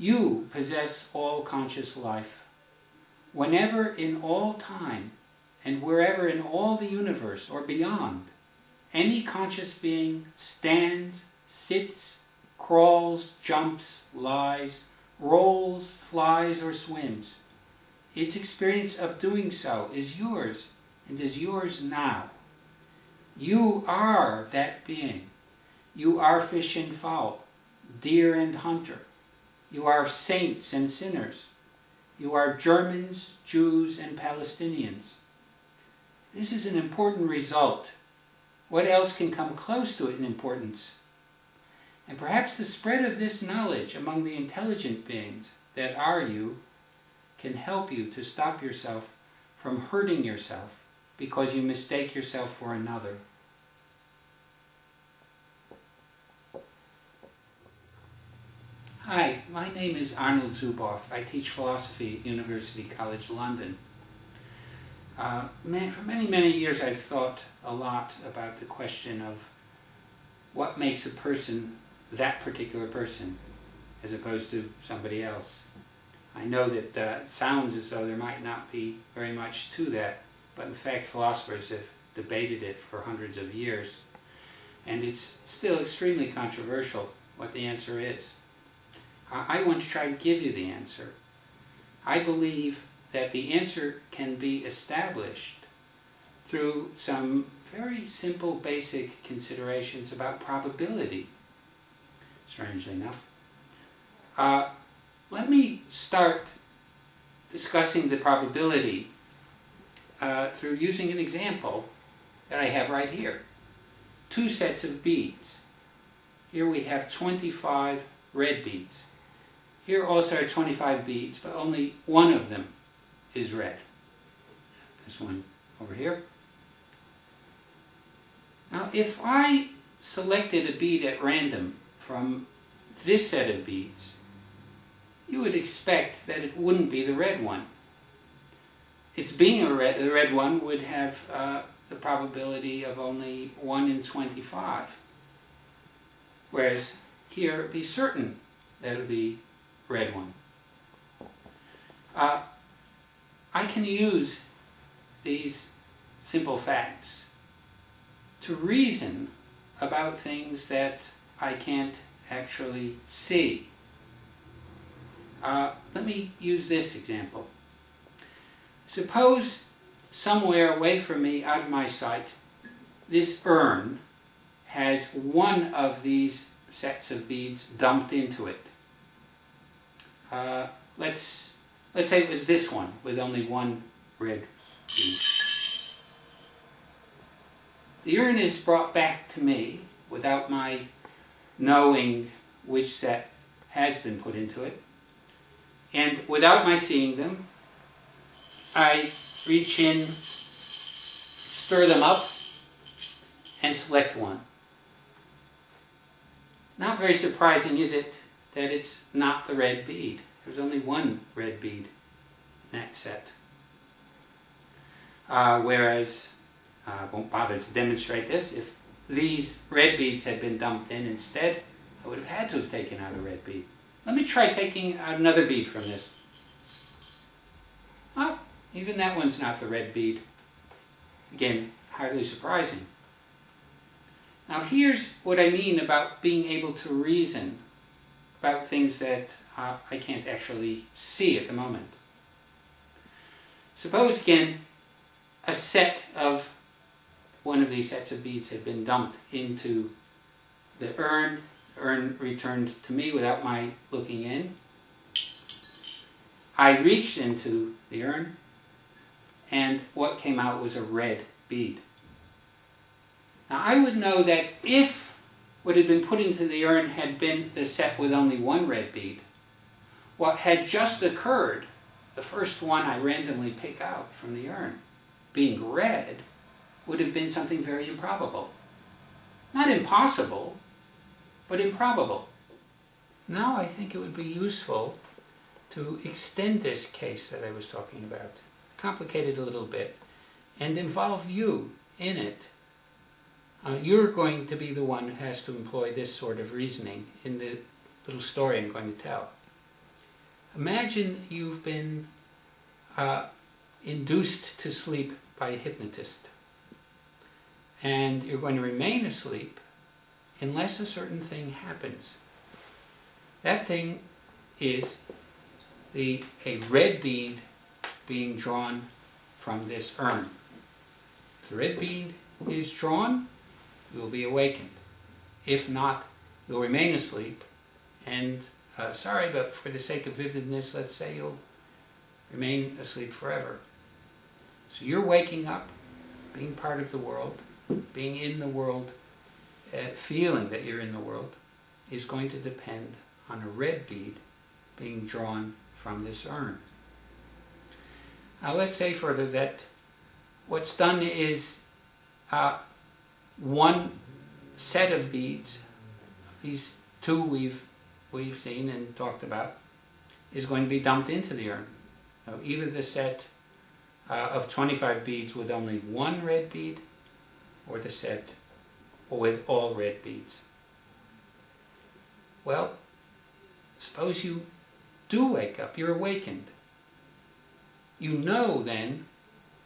You possess all conscious life. Whenever in all time and wherever in all the universe or beyond, any conscious being stands, sits, crawls, jumps, lies, rolls, flies, or swims, its experience of doing so is yours and is yours now. You are that being. You are fish and fowl, deer and hunter. You are saints and sinners. You are Germans, Jews, and Palestinians. This is an important result. What else can come close to it in importance? And perhaps the spread of this knowledge among the intelligent beings that are you can help you to stop yourself from hurting yourself because you mistake yourself for another. Hi, my name is Arnold Zuboff. I teach philosophy at University College London. For many, many years I've thought a lot about the question of what makes a person that particular person as opposed to somebody else. I know that it sounds as though there might not be very much to that, but in fact philosophers have debated it for hundreds of years, and it's still extremely controversial what the answer is. I want to try to give you the answer. I believe that the answer can be established through some very simple basic considerations about probability, strangely enough. Let me start discussing the probability through using an example that I have right here. Two sets of beads. Here we have 25 red beads. Here also are 25 beads, but only one of them is red. This one over here. Now, if I selected a bead at random from this set of beads, you would expect that it wouldn't be the red one. Its being the red one would have the probability of only 1 in 25. Whereas here it would be certain that it would be red one. I can use these simple facts to reason about things that I can't actually see. Let me use this example. Suppose somewhere away from me, out of my sight, this urn has one of these sets of beads dumped into it. Let's say it was this one with only one red bead. The urn is brought back to me without my knowing which set has been put into it, and without my seeing them, I reach in, stir them up, and select one. Not very surprising, is it, that it's not the red bead. There's only one red bead in that set. Whereas, I won't bother to demonstrate this, if these red beads had been dumped in instead, I would have had to have taken out a red bead. Let me try taking out another bead from this. Oh, even that one's not the red bead. Again, hardly surprising. Now here's what I mean about being able to reason about things that I can't actually see at the moment. Suppose again a set of one of these sets of beads had been dumped into the urn returned to me without my looking in. I reached into the urn, and what came out was a red bead. Now I would know that if what had been put into the urn had been the set with only one red bead, what had just occurred, the first one I randomly pick out from the urn, being red, would have been something very improbable. Not impossible, but improbable. Now I think it would be useful to extend this case that I was talking about, complicate it a little bit, and involve you in it. You're going to be the one who has to employ this sort of reasoning in the little story I'm going to tell. Imagine you've been induced to sleep by a hypnotist, and you're going to remain asleep unless a certain thing happens. That thing is a red bead being drawn from this urn. If the red bead is drawn, you will be awakened. If not, you'll remain asleep, and sorry, but for the sake of vividness, let's say you'll remain asleep forever. So you're waking up, being part of the world, being in the world, feeling that you're in the world, is going to depend on a red bead being drawn from this urn. Now let's say further that what's done is one set of beads, these two we've seen and talked about, is going to be dumped into the urn. Now, either the set of 25 beads with only one red bead, or the set with all red beads. Well, suppose you do wake up, you're awakened. You know then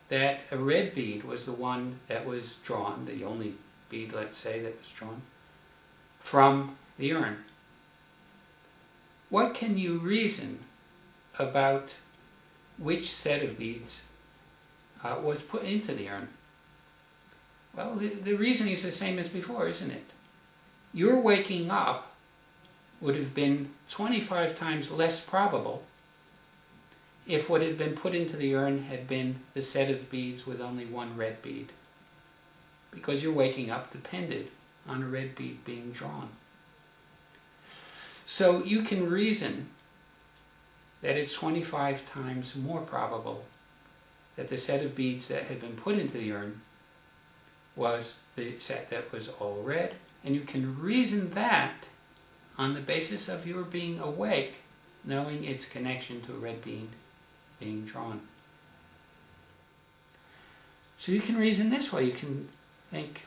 that a red bead was the one that was drawn, the only bead, let's say, that was drawn from the urn. What can you reason about which set of beads was put into the urn? Well, the reasoning is the same as before, isn't it? Your waking up would have been 25 times less probable if what had been put into the urn had been the set of beads with only one red bead, because your waking up depended on a red bead being drawn. So you can reason that it's 25 times more probable that the set of beads that had been put into the urn was the set that was all red, and you can reason that on the basis of your being awake, knowing its connection to a red bead being drawn. So you can reason this way. You can think,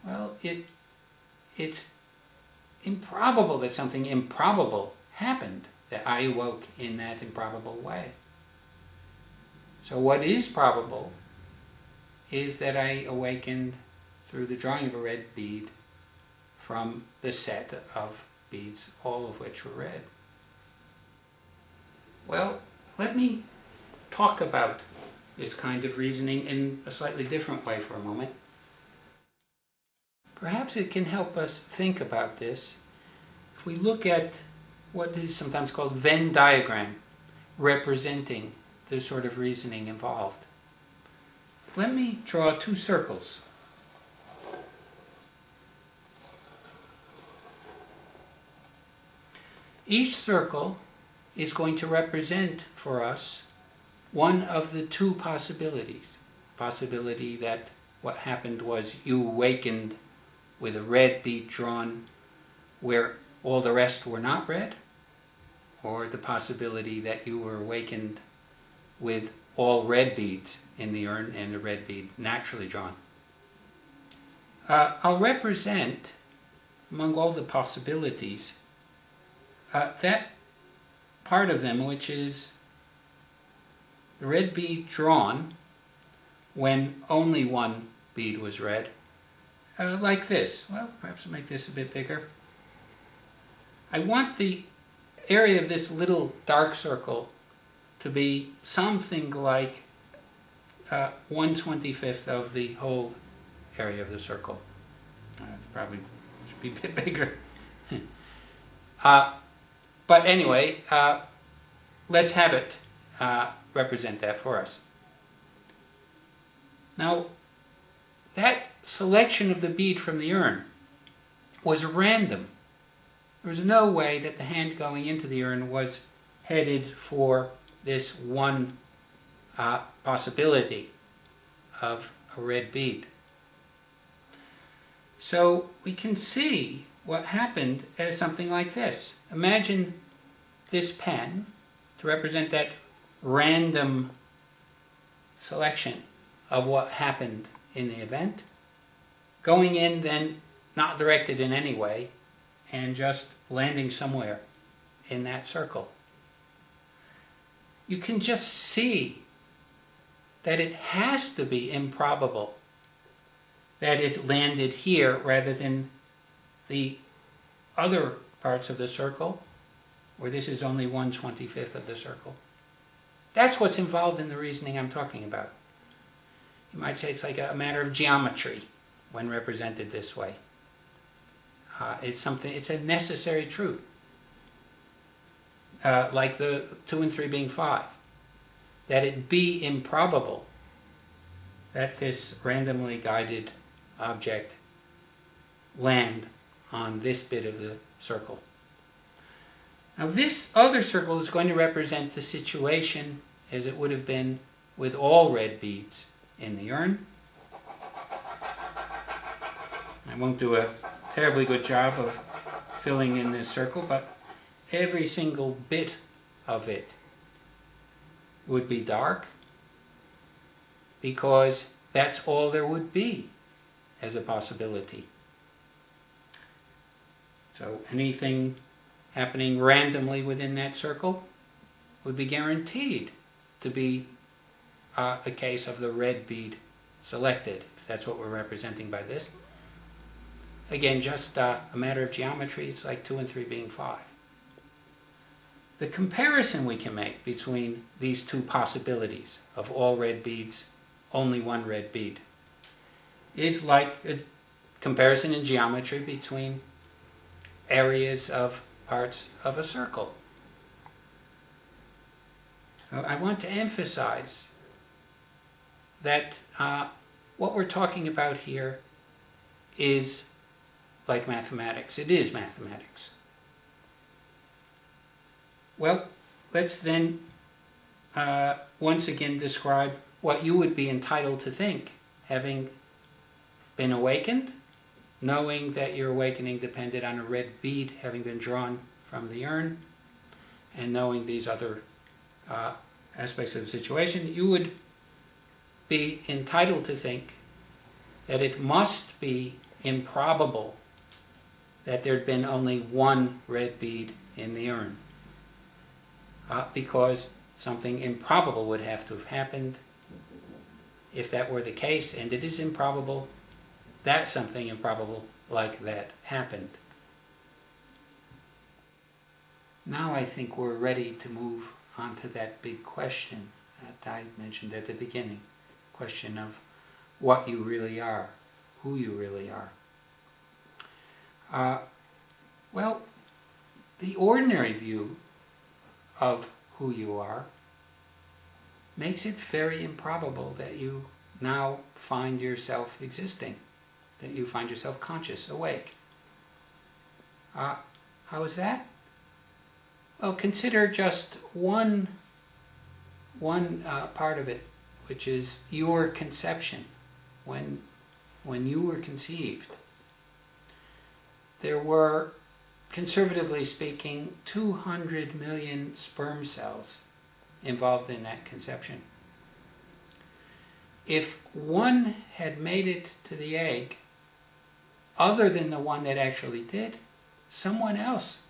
well, it's improbable that something improbable happened, that I awoke in that improbable way. So what is probable is that I awakened through the drawing of a red bead from the set of beads, all of which were red. Well, let me talk about this kind of reasoning in a slightly different way for a moment. Perhaps it can help us think about this if we look at what is sometimes called Venn diagram, representing the sort of reasoning involved. Let me draw two circles. Each circle is going to represent for us one of the two possibilities. Possibility that what happened was you awakened with a red bead drawn where all the rest were not red, or the possibility that you were awakened with all red beads in the urn and a red bead naturally drawn. I'll represent, among all the possibilities, that part of them which is the red bead drawn when only one bead was red, like this. Well, perhaps I'll make this a bit bigger. I want the area of this little dark circle to be something like 1/25 of the whole area of the circle. It probably should be a bit bigger. But anyway, let's have it represent that for us. Now, that selection of the bead from the urn was random. There was no way that the hand going into the urn was headed for this one possibility of a red bead. So we can see what happened as something like this. Imagine this pen to represent that random selection of what happened in the event, going in then not directed in any way, and just landing somewhere in that circle. you can just see that it has to be improbable that it landed here rather than the other parts of the circle, where this is only 1/25th of the circle. That's what's involved in the reasoning I'm talking about. You might say it's like a matter of geometry when represented this way. It's a necessary truth. Like the 2 and 3 being 5. That it be improbable that this randomly guided object land on this bit of the circle. Now this other circle is going to represent the situation as it would have been with all red beads in the urn. I won't do a terribly good job of filling in this circle, but every single bit of it would be dark because that's all there would be as a possibility. So anything happening randomly within that circle would be guaranteed to be a case of the red bead selected, if that's what we're representing by this. Again, just a matter of geometry, it's like 2 and 3 being 5. The comparison we can make between these two possibilities of all red beads, only one red bead, is like a comparison in geometry between areas of parts of a circle. I want to emphasize that what we're talking about here is like mathematics. It is mathematics. Well, let's then once again describe what you would be entitled to think, having been awakened, knowing that your awakening depended on a red bead having been drawn from the urn, and knowing these other aspects of the situation, you would be entitled to think that it must be improbable that there'd been only one red bead in the urn, because something improbable would have to have happened if that were the case, and it is improbable that something improbable like that happened. Now I think we're ready to move on to that big question that I mentioned at the beginning. Question of what you really are, who you really are. Well, the ordinary view of who you are makes it very improbable that you now find yourself existing, that you find yourself conscious, awake. How is that? Well, consider just one part of it, which is your conception. When you were conceived, there were, conservatively speaking, 200 million sperm cells involved in that conception. If one had made it to the egg, other than the one that actually did, someone else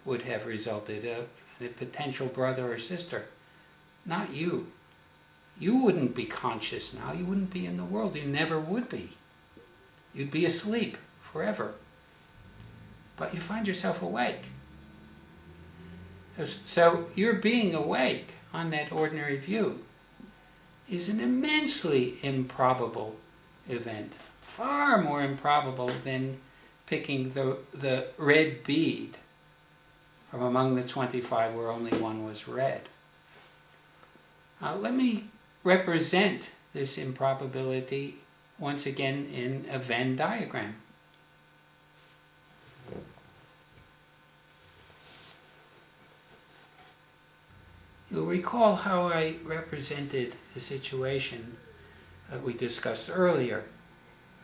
would have resulted, a potential brother or sister, not you. You wouldn't be conscious now. You wouldn't be in the world. You never would be. You'd be asleep forever. But you find yourself awake. So your being awake on that ordinary view is an immensely improbable event. Far more improbable than picking the red bead from among the 25 where only one was red. Let me represent this improbability once again in a Venn diagram. You'll recall how I represented the situation that we discussed earlier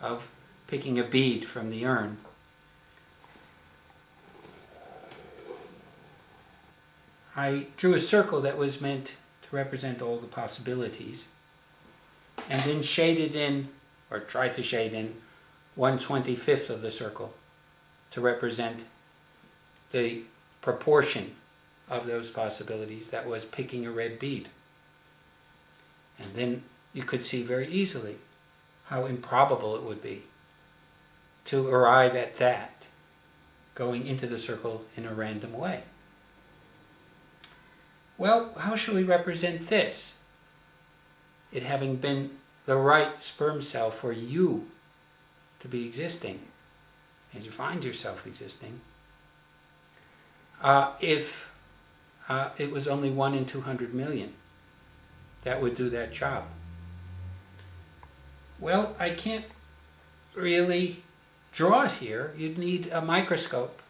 of picking a bead from the urn. I drew a circle that was meant to represent all the possibilities, and then shaded in, or tried to shade in, 1/25th of the circle to represent the proportion of those possibilities that was picking a red bead. And then you could see very easily how improbable it would be to arrive at that, going into the circle in a random way. Well, how shall we represent this? It having been the right sperm cell for you to be existing, as you find yourself existing. If it was only 1 in 200 million, that would do that job. Well, I can't really draw it here. You'd need a microscope,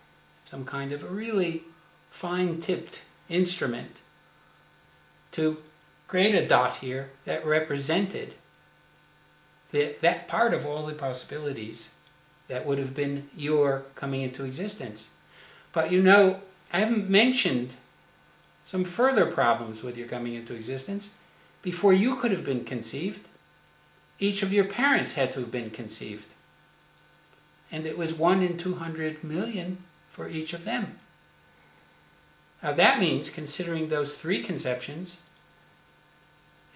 some kind of a really fine-tipped instrument to create a dot here that represented that part of all the possibilities that would have been your coming into existence. But you know, I haven't mentioned some further problems with your coming into existence. Before you could have been conceived, each of your parents had to have been conceived. And it was 1 in 200 million for each of them. Now that means, considering those 3 conceptions,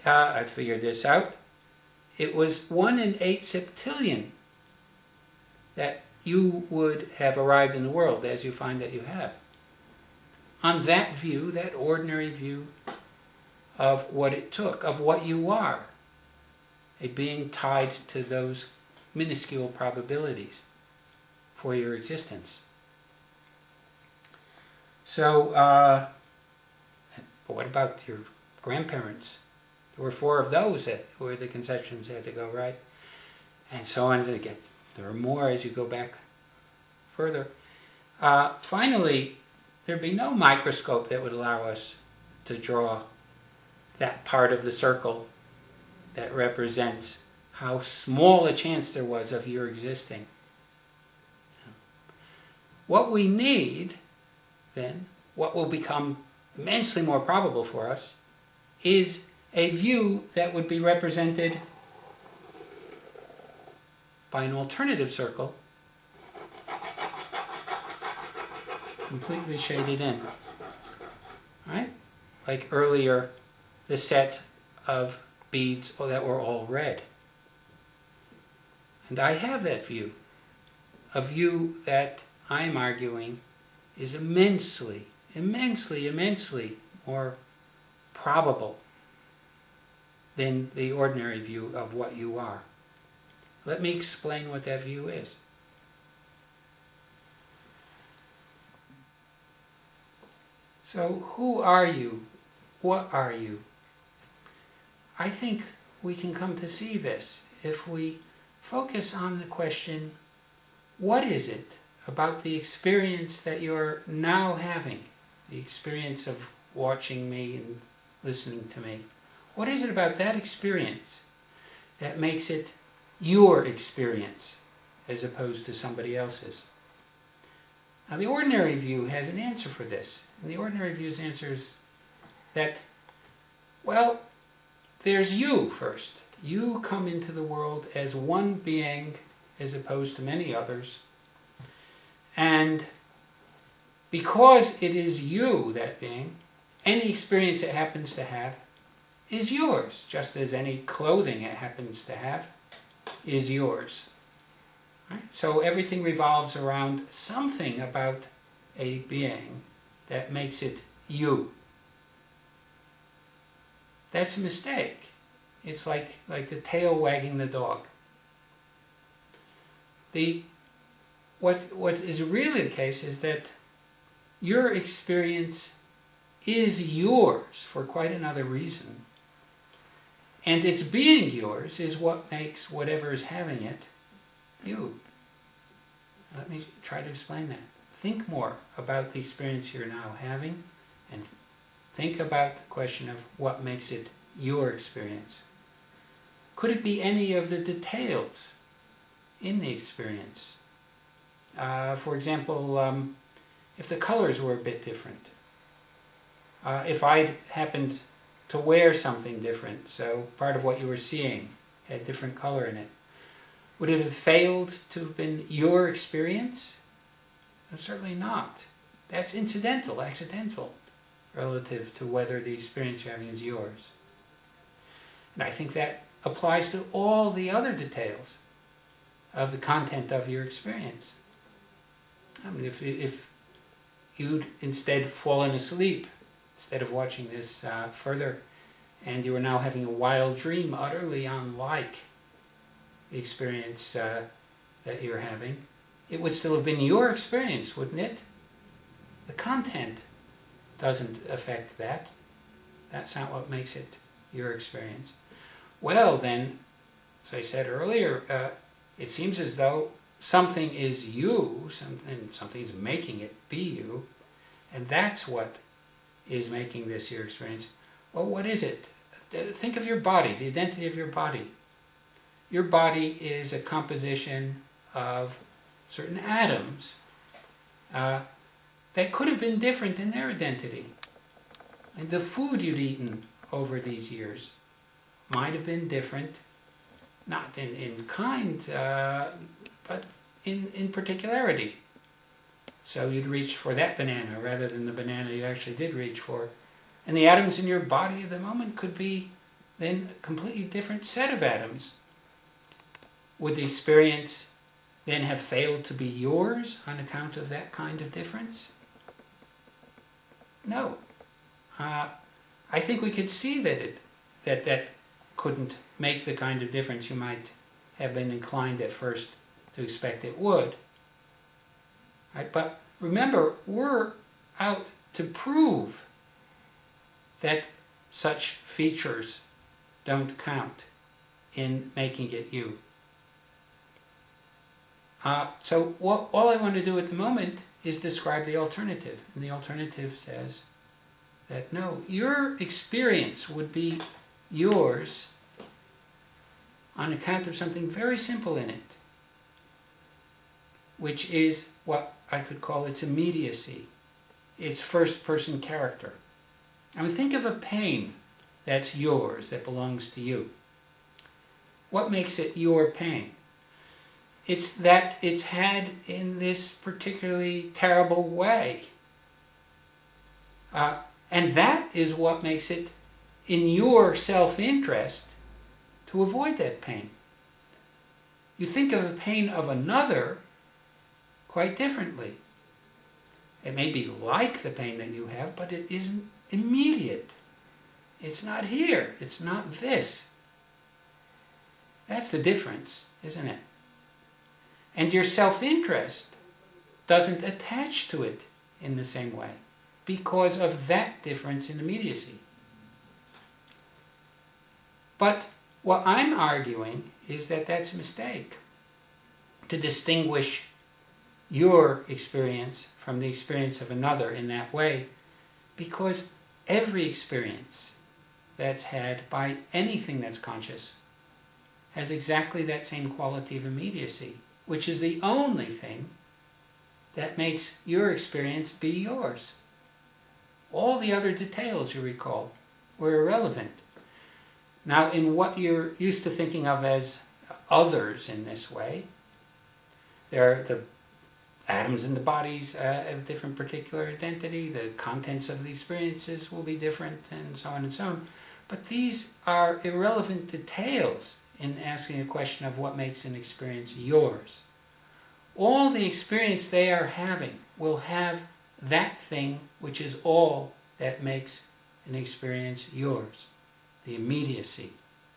I figured this out, it was 1 in 8 septillion that you would have arrived in the world as you find that you have. On that view, that ordinary view of what it took, of what you are, a being tied to those minuscule probabilities for your existence. So, what about your grandparents? There were 4 of those that where the conceptions had to go right, and so on. There are more as you go back further. Finally, there'd be no microscope that would allow us to draw that part of the circle that represents how small a chance there was of your existing. What we need, then, what will become immensely more probable for us, is a view that would be represented by an alternative circle completely shaded in. Right? Like earlier, the set of beads that were all red. And I have that view. A view that I'm arguing is immensely, immensely, immensely more probable than the ordinary view of what you are. Let me explain what that view is. So, who are you? What are you? I think we can come to see this if we focus on the question, what is it about the experience that you're now having, the experience of watching me and listening to me? What is it about that experience that makes it your experience as opposed to somebody else's? Now, the ordinary view has an answer for this. And the ordinary view's answer is that, well, there's you first. You come into the world as one being as opposed to many others. And because it is you, that being, any experience it happens to have is yours, just as any clothing it happens to have is yours. Right? So everything revolves around something about a being that makes it you. That's a mistake. It's like the tail wagging the dog. What is really the case is that your experience is yours for quite another reason. And its being yours is what makes whatever is having it you. Let me try to explain that. Think more about the experience you're now having and think about the question of what makes it your experience. Could it be any of the details in the experience? For example, if the colors were a bit different. If I'd happened to wear something different, so part of what you were seeing had different color in it. Would it have failed to have been your experience? No, certainly not. That's incidental, accidental. relative to whether the experience you're having is yours. And I think that applies to all the other details of the content of your experience. I mean, if you'd instead fallen asleep, instead of watching this further, and you are now having a wild dream utterly unlike the experience that you're having, it would still have been your experience, wouldn't it? The content doesn't affect that. That's not what makes it your experience. Well, then, as I said earlier, it seems as though something is you, something's making it be you, and that's what is making this your experience. Well, what is it? Think of your body, the identity of your body. Your body is a composition of certain atoms that could have been different in their identity. And the food you'd eaten over these years might have been different, not in kind, but in particularity. So you'd reach for that banana rather than the banana you actually did reach for. And the atoms in your body at the moment could be then a completely different set of atoms. Would the experience then have failed to be yours on account of that kind of difference? No. I think we could see that couldn't make the kind of difference you might have been inclined at first to expect it would. Right? But remember, we're out to prove that such features don't count in making it you. So all I want to do at the moment is describe the alternative. And the alternative says that no, your experience would be yours on account of something very simple in it, which is what I could call its immediacy, its first-person character. I mean, think of a pain that's yours, that belongs to you. What makes it your pain? It's that it's had in this particularly terrible way. And that is what makes it in your self-interest to avoid that pain. You think of the pain of another quite differently. It may be like the pain that you have, but it isn't immediate. It's not here. It's not this. That's the difference, isn't it? And your self-interest doesn't attach to it in the same way because of that difference in immediacy. But what I'm arguing is that that's a mistake, to distinguish your experience from the experience of another in that way, because every experience that's had by anything that's conscious has exactly that same quality of immediacy, which is the only thing that makes your experience be yours. All the other details, you recall, were irrelevant. Now, in what you're used to thinking of as others in this way, there are the atoms in the bodies have different particular identity, the contents of the experiences will be different, and so on and so on. But these are irrelevant details in asking a question of what makes an experience yours. All the experience they are having will have that thing which is all that makes an experience yours. The immediacy,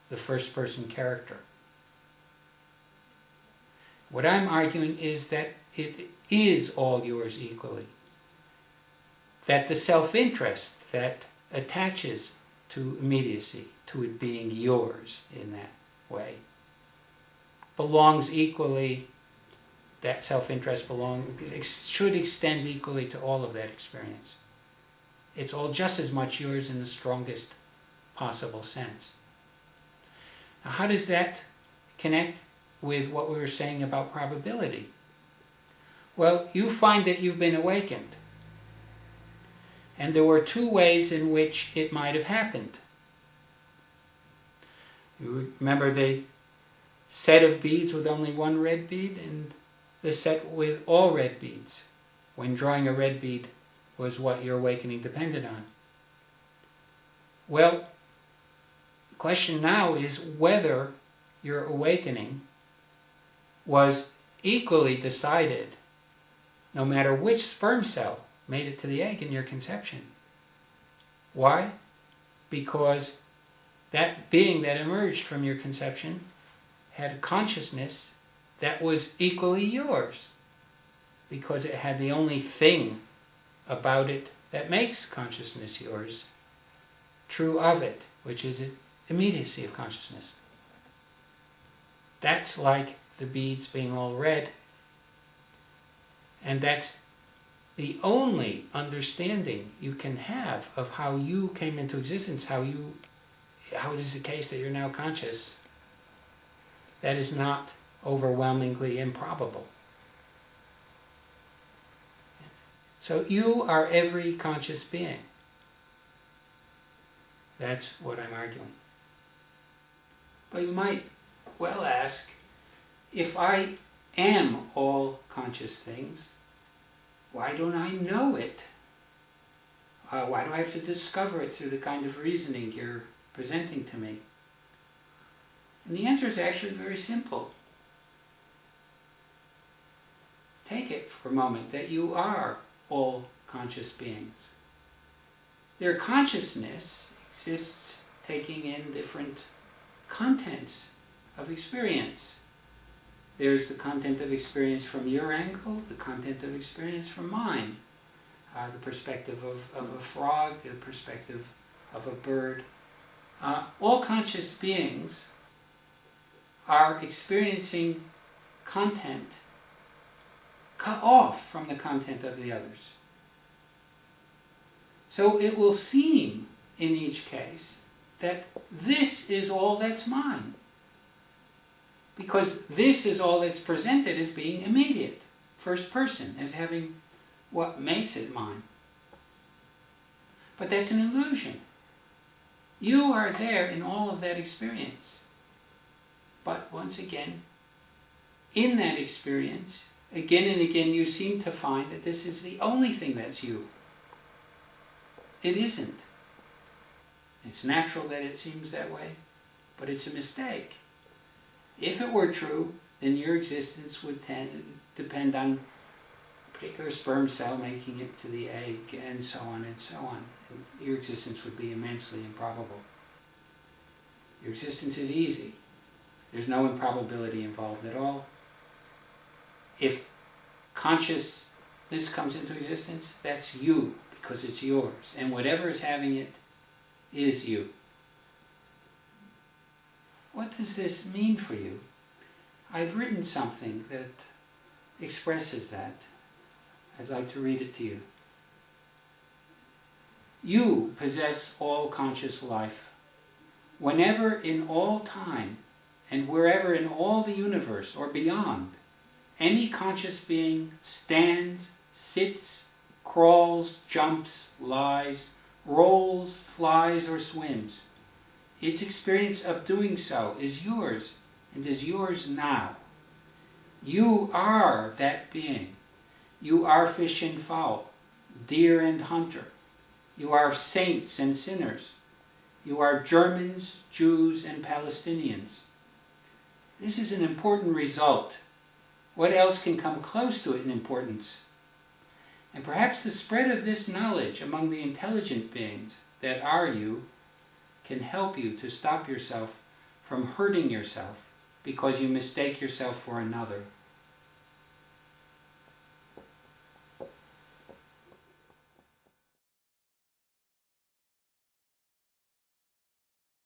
the first-person character. What I'm arguing is that it is all yours equally. That the self-interest that attaches to immediacy, to it being yours in that way, belongs equally, that self-interest should extend equally to all of that experience. It's all just as much yours in the strongest possible sense. Now, how does that connect with what we were saying about probability? Well, you find that you've been awakened. And there were two ways in which it might have happened. You remember the set of beads with only one red bead and the set with all red beads, when drawing a red bead was what your awakening depended on. Well, the question now is whether your awakening was equally decided no matter which sperm cell made it to the egg in your conception. Why? Because that being that emerged from your conception had a consciousness that was equally yours, because it had the only thing about it that makes consciousness yours true of it, which is its immediacy of consciousness. That's like the beads being all red, and that's the only understanding you can have of how you came into existence, how it is the case that you're now conscious. That is not overwhelmingly improbable. So you are every conscious being. That's what I'm arguing. But you might well ask, if I am all conscious things, why don't I know it? Why do I have to discover it through the kind of reasoning you're presenting to me? And the answer is actually very simple. Take it for a moment that you are all conscious beings. Their consciousness exists taking in different contents of experience. There's the content of experience from your angle, the content of experience from mine, the perspective of a frog, the perspective of a bird. All conscious beings are experiencing content cut off from the content of the others. So it will seem in each case that this is all that's mine, because this is all that's presented as being immediate, first person, as having what makes it mine. But that's an illusion. You are there in all of that experience. But once again, in that experience, again and again you seem to find that this is the only thing that's you. It isn't. It's natural that it seems that way, but it's a mistake. If it were true, then your existence would depend on a particular sperm cell making it to the egg, and so on and so on. And your existence would be immensely improbable. Your existence is easy. There's no improbability involved at all. If consciousness comes into existence, that's you, because it's yours. And whatever is having it is you. What does this mean for you? I've written something that expresses that. I'd like to read it to you. You possess all conscious life. Whenever in all time and wherever in all the universe or beyond, any conscious being stands, sits, crawls, jumps, lies, rolls, flies, or swims, its experience of doing so is yours and is yours now. You are that being. You are fish and fowl, deer and hunter. You are saints and sinners. You are Germans, Jews, and Palestinians. This is an important result. What else can come close to it in importance? And perhaps the spread of this knowledge among the intelligent beings that are you can help you to stop yourself from hurting yourself because you mistake yourself for another.